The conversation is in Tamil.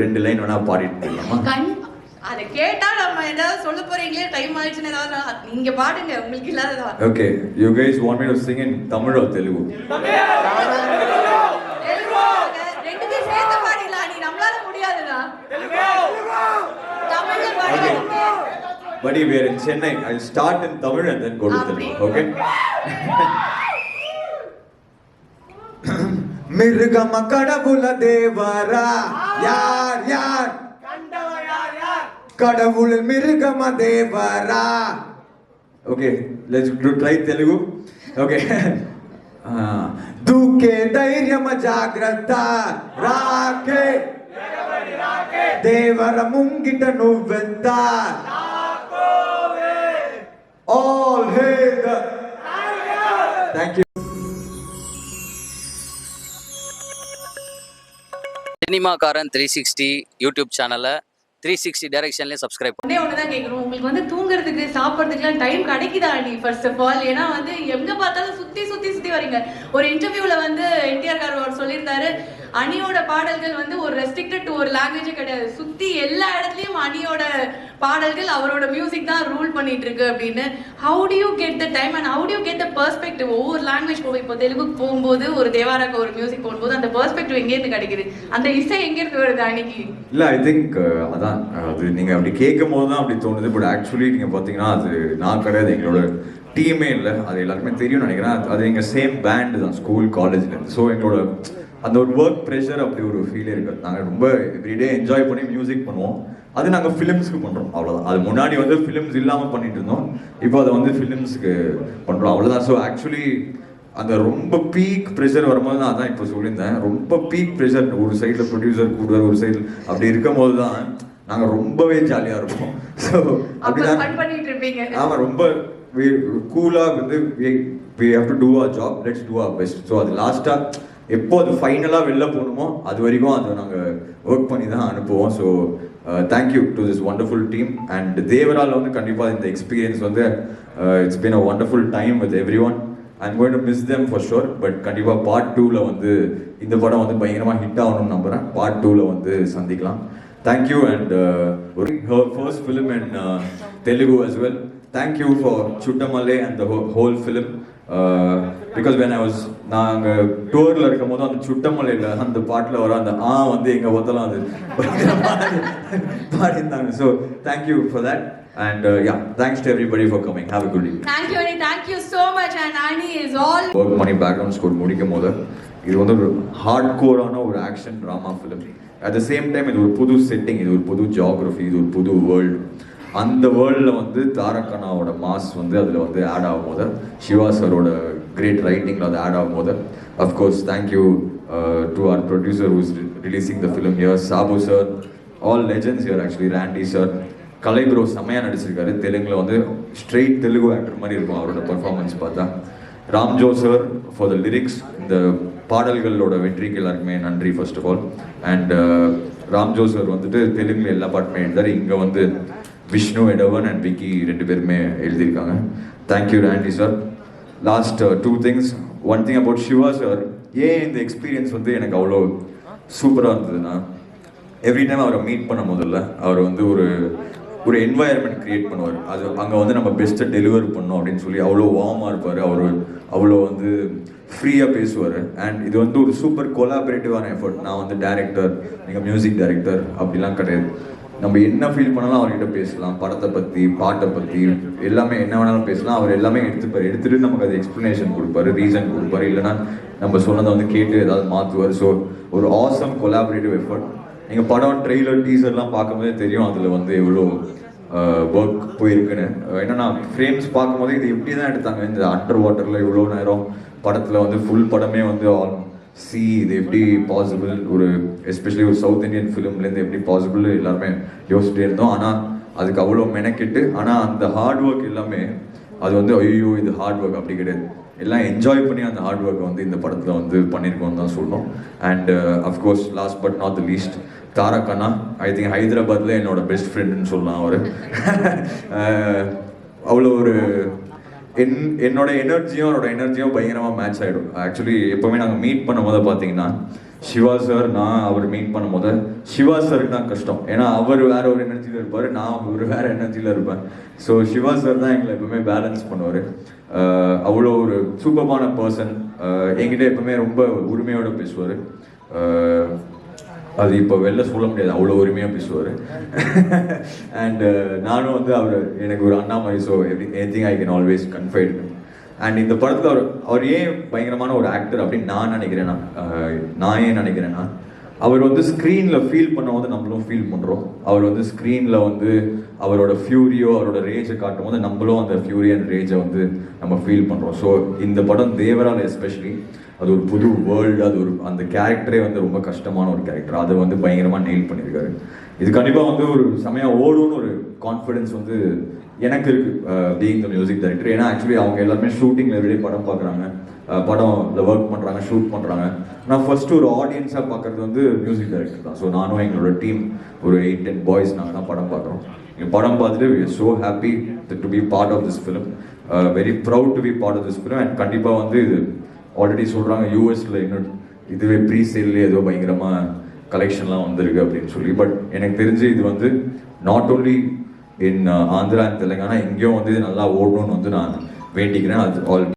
2 லைன் வேணா பாடிட்டு இருக்கலாமா? அதை கேட்டா நம்ம ஏதாவது சொல்ல போறீங்களே, டைம் ஆயிடுச்சுன்னு ஏதாவது நீங்க பாடுங்க, உங்களுக்கு இல்லாததா. Okay, you guys want me to sing in Tamil or Telugu? ரெண்டுமே சேர்த்து பாடிடலாம். நீ நம்மளால முடியாதுடா. தமிழ்ல பாடுங்க. Buddy, we are in Chennai. I'll start in Tamil and then go to Telugu. Okay? மிருகம கடவுள தேவரா யார் யார் கடவுள் மிருகம Devara. Okay, let's try Telugu. Okay. దూకే ధైర్యమ జాగ్రత్త రాకే దేవర ముంగిట నువ్వెంత all hail the. Thank you. சினிமாக்காரன் 360 YouTube சேனலை 360 டைரக்ஷன்லேயே சப்ஸ்கிரைப் பண்ணி. ஒன்றுதான் கேட்கணும், உங்களுக்கு வந்து தூங்குறதுக்கு சாப்பிட்றதுக்குலாம் டைம் கிடைக்குதா நீ ஃபர்ஸ்ட் ஆஃப் ஆல்? ஏன்னா வந்து எங்கே பார்த்தாலும் சுற்றி சுற்றி சுற்றி வரீங்க. ஒரு இன்டர்வியூவில் வந்து என்டிஆர் கார் அவர் சொல்லியிருந்தாரு, அணியோட பாடல்கள் வந்து ஒரு ரெஸ்ட்ரிக்டட் டு ஒரு லாங்குவேஜே கிடையாது, சுற்றி எல்லா இடத்துலையும் அணியோட பாடல்கள் அவரோட மியூசிக் தான் ரூல் பண்ணிட்டு இருக்கு அப்படின்னு. How to you get the time and how to you get the perspective? ஒவ்வொரு லாங்குவேஜ் போகும், இப்போ தெலுங்குக்கு போகும்போது ஒரு தேவாராக்கு ஒரு மியூசிக் போகும்போது அந்த பெர்ஸ்பெக்டிவ் எங்கேருந்து கிடைக்குது, அந்த இசை எங்கேருந்து வருது அன்னைக்கு? இல்லை, ஐ திங்க் அதான் அது நீங்கள் அப்படி கேட்கும் போது தான் அப்படி தோணுது. பட் ஆக்சுவலி நீங்கள் பார்த்தீங்கன்னா அது நான் கிடையாது, எங்களோட டீமே இல்லை, அது எல்லாருக்குமே தெரியும்னு நினைக்கிறேன். அது எங்கள் சேம் பேண்டு தான் ஸ்கூல் காலேஜ்லேருந்து. ஸோ எங்களோட அந்த ஒரு ஒர்க் ப்ரெஷர் அப்படி ஒரு ஃபீலே இருக்குது. நாங்கள் ரொம்ப எவ்ரிடே என்ஜாய் பண்ணி மியூசிக் பண்ணுவோம். அது நாங்கள் ஃபிலிம்ஸ்க்கு பண்ணுறோம், அவ்வளோதான். அது முன்னாடி வந்து ஃபிலிம்ஸ் இல்லாமல் பண்ணிட்டு இருந்தோம், இப்போ அதை வந்து ஃபிலிம்ஸுக்கு பண்ணுறோம், அவ்வளோதான். ஸோ ஆக்சுவலி அந்த ரொம்ப பீக் ப்ரெஷர் வரும்போது தான், அதான் இப்போ சொல்லியிருந்தேன், ரொம்ப பீக் ப்ரெஷர் ஒரு சைடில் ப்ரொடியூசர் கூடுவார், ஒரு சைடில் அப்படி இருக்கும் போது தான் நாங்கள் ரொம்பவே ஜாலியாக இருப்போம். ஸோ அப்படிதான் பண்ணிட்டு இருப்பீங்க. ஆமாம், ரொம்ப கூலாக வந்து we have to do our job, let's do our best. So அது லாஸ்ட்டாக எப்போ அது ஃபைனலாக வெளில போகணுமோ அது வரைக்கும் அதை நாங்கள் ஒர்க் பண்ணி தான் அனுப்புவோம். So thank you to this wonderful team and தேவரால் வந்து கண்டிப்பாக இந்த எக்ஸ்பீரியன்ஸ் வந்து it's been a wonderful time with every one. I'm going to miss them for sure. But கண்டிப்பாக பார்ட் 2ல வந்து இந்த படம் வந்து பயங்கரமாக ஹிட் ஆகணும்னு நம்புகிறேன். பார்ட் 2ல வந்து சந்திக்கலாம். Thank you and her first film in Telugu as well. Thank you for Chuttamale and the whole film. Because when I was நாங்க டூர்ல இருக்கும்போது அந்த சுட்டமலையில அந்த பாட்டுல வர அந்த வந்து எங்க ஒத்தலாம் அது பாடினாங்க. So thank you for that and yeah, thanks to everybody for coming. Have a good evening. Thank you Ani, thank you so much. And Ani is all work money background score முடிக்கும்போது இது வந்து ஒரு ஹார்ட் கோரான ஒரு action drama film. At the same time இது ஒரு புது செட்டிங், இது ஒரு புது ஜியாகிரஃபி, இது ஒரு புது வேர்ல்டு. அந்த வேர்ல்டில் வந்து தாரக்கண்ணாவோட மாஸ் வந்து அதில் வந்து ஆட் ஆகும் போது, சிவா சரோட கிரேட் ரைட்டிங்கில் அது ஆட் ஆகும் போது, of course thank you to our producer who's releasing the film here, Sabu sir, all legends here actually. Randy sir, Kalai bro செம்மையாக நடிச்சிருக்காரு, தெலுங்கில் வந்து ஸ்ட்ரெயிட் தெலுங்கு ஆக்டர் மாதிரி இருக்கும் அவரோட பர்ஃபார்மன்ஸ் பார்த்தா. Ramjo sir for the lyrics, இந்த பாடல்களோட வெற்றிக்கு எல்லாருக்குமே நன்றி first of all. And Ramjo sir வந்துட்டு தெலுங்குல எல்லா பாட்டுமே எழுதாரு, இங்கே வந்து விஷ்ணு எடவன் அண்ட் விக்கி 2 பேருமே எழுதியிருக்காங்க. Thank you Randy sir. Last 2 things. One thing about Siva sir, ஏன் இந்த எக்ஸ்பீரியன்ஸ் வந்து எனக்கு அவ்வளோ சூப்பராக இருந்ததுன்னா, எவ்ரி டைம் அவரை மீட் பண்ண முதல்ல அவர் வந்து ஒரு என்வாயர்மெண்ட் க்ரியேட் பண்ணுவார். அது அங்கே வந்து நம்ம பெஸ்ட்டை டெலிவர் பண்ணோம் அப்படின்னு சொல்லி அவ்வளோ வார்மாக இருப்பார். அவர் அவ்வளோ வந்து ஃப்ரீயாக பேசுவார். அண்ட் இது வந்து ஒரு சூப்பர் கொலாபரேட்டிவான எஃபர்ட். நான் வந்து டேரக்டர், நீங்கள் மியூசிக் டைரக்டர் அப்படிலாம் கிடையாது. நம்ம என்ன ஃபீல் பண்ணாலும் அவர்கிட்ட பேசலாம், படத்தை பற்றி, பாட்டை பற்றி, எல்லாமே என்ன வேணாலும் பேசலாம். அவர் எல்லாமே எடுத்துகிட்டு நமக்கு அது எக்ஸ்ப்ளனேஷன் கொடுப்பாரு, ரீசன் கொடுப்பாரு, இல்லைனா நம்ம சொன்னதை வந்து கேட்டு ஏதாவது மாற்றுவார். ஸோ ஒரு ஆசம் கொலாபரேட்டிவ் எஃபர்ட். நீங்கள் படம் ட்ரெய்லர் டீசர்லாம் பார்க்கும்போதே தெரியும் அதில் வந்து எவ்வளோ ஒர்க் போயிருக்குன்னு. என்னன்னா ஃப்ரேம்ஸ் பார்க்கும்போதே இது எப்படி தான் எடுத்தாங்க, இந்த அண்டர் வாட்டரில் இவ்வளோ நேரம் படத்தில் வந்து ஃபுல் படமே வந்து இது எப்படி பாசிபிள், ஒரு எஸ்பெஷலி ஒரு சவுத் இந்தியன் ஃபிலிம்லேருந்து எப்படி பாசிபிள் எல்லாருமே யோசிச்சுட்டே இருந்தோம். ஆனால் அதுக்கு அவ்வளோ மெனக்கிட்டு, ஆனால் அந்த ஹார்ட் ஒர்க் எல்லாமே அது வந்து ஐயோ இது ஹார்ட் ஒர்க் அப்படி கிடையாது, எல்லாம் என்ஜாய் பண்ணி அந்த ஹார்ட் ஒர்க்கை வந்து இந்த படத்தில் வந்து பண்ணியிருக்கோம்னு தான் சொல்லணும். And of course last but not the least, தாரக்கண்ணா, ஐ திங்க் ஹைதராபாத்தில் என்னோட பெஸ்ட் ஃப்ரெண்டுன்னு சொல்லலாம். அவர் அவ்வளோ ஒரு என்னோட எனர்ஜியும் அவரோட எனர்ஜியும் பயங்கரமாக மேட்ச் ஆகிடும். ஆக்சுவலி எப்போவுமே நாங்கள் மீட் பண்ணும் போது பார்த்தீங்கன்னா சிவா சார் நான் அவர் மீட் பண்ணும் போது சிவா சாருக்கு தான் கஷ்டம், ஏன்னா அவர் வேற ஒரு எனர்ஜியில் இருப்பார், நான் ஒரு வேற எனர்ஜியில் இருப்பேன். ஸோ சிவா சார் தான் எங்களை எப்பவுமே பேலன்ஸ் பண்ணுவார். அவ்வளோ ஒரு சூப்பரான பர்சன். என்கிட்ட எப்பவுமே ரொம்ப உரிமையோடு பேசுவார். அது இப்போ வெளில சொல்ல முடியாது, அவ்வளோ உரிமையாக பேசுவார். அண்ட் நானும் வந்து அவர் எனக்கு ஒரு அண்ணா மாதிரி. So anything I can always confide. And இந்த படத்தில் அவர் ஏன் பயங்கரமான ஒரு ஆக்டர் அப்படின்னு நான் நினைக்கிறேன்னா, நான் ஏன் நினைக்கிறேன்னா, அவர் வந்து ஸ்க்ரீனில் ஃபீல் பண்ண போது நம்மளும் ஃபீல் பண்ணுறோம். அவர் வந்து ஸ்க்ரீனில் வந்து அவரோட ஃபியூரியோ அவரோட ரேஜை காட்டும் போது நம்மளும் அந்த ஃபியூரி அண்ட் ரேஜை வந்து நம்ம ஃபீல் பண்ணுறோம். ஸோ இந்த படம் தேவரால் எஸ்பெஷலி அது ஒரு புது வேர்ல்டு, அது ஒரு அந்த கேரக்டரே வந்து ரொம்ப கஷ்டமான ஒரு கேரக்டர், அதை வந்து பயங்கரமாக நெயில் பண்ணியிருக்காரு. இது கண்டிப்பாக வந்து ஒரு செமையாக ஓடும்னு ஒரு கான்ஃபிடென்ஸ் வந்து எனக்கு இருக்குது பீயிங் த மியூசிக் டைரக்டர். ஏன்னா ஆக்சுவலி அவங்க எல்லாருமே ஷூட்டிங்கில் எவ்ரிடே படம் பார்க்குறாங்க, படம்ல ஒர்க் பண்ணுறாங்க, ஷூட் பண்ணுறாங்க. நான் ஃபர்ஸ்ட் ஒரு ஆடியன்ஸாக பார்க்குறது வந்து மியூசிக் டைரக்டர் தான். ஸோ நானும் எங்களோட டீம் ஒரு 8-10 பாய்ஸ் நாங்கள் தான் படம் பார்க்குறோம். நீங்கள் படம் பார்த்துட்டு we are so happy to be part of this film, very proud to be part of this film. And கண்டிப்பாக வந்து இது ஆல்ரெடி சொல்கிறாங்க யூஎஸில் இன்னும் இதுவே ப்ரீ சேல்லே ஏதோ பயங்கரமாக கலெக்ஷன்லாம் வந்திருக்கு அப்படின்னு சொல்லி. பட் எனக்கு தெரிஞ்சு இது வந்து not only in Andhra and Telangana, எங்கேயும் வந்து இது நல்லா ஓடணும்னு வந்து நான் வேண்டிக்கிறேன். அது ஆல்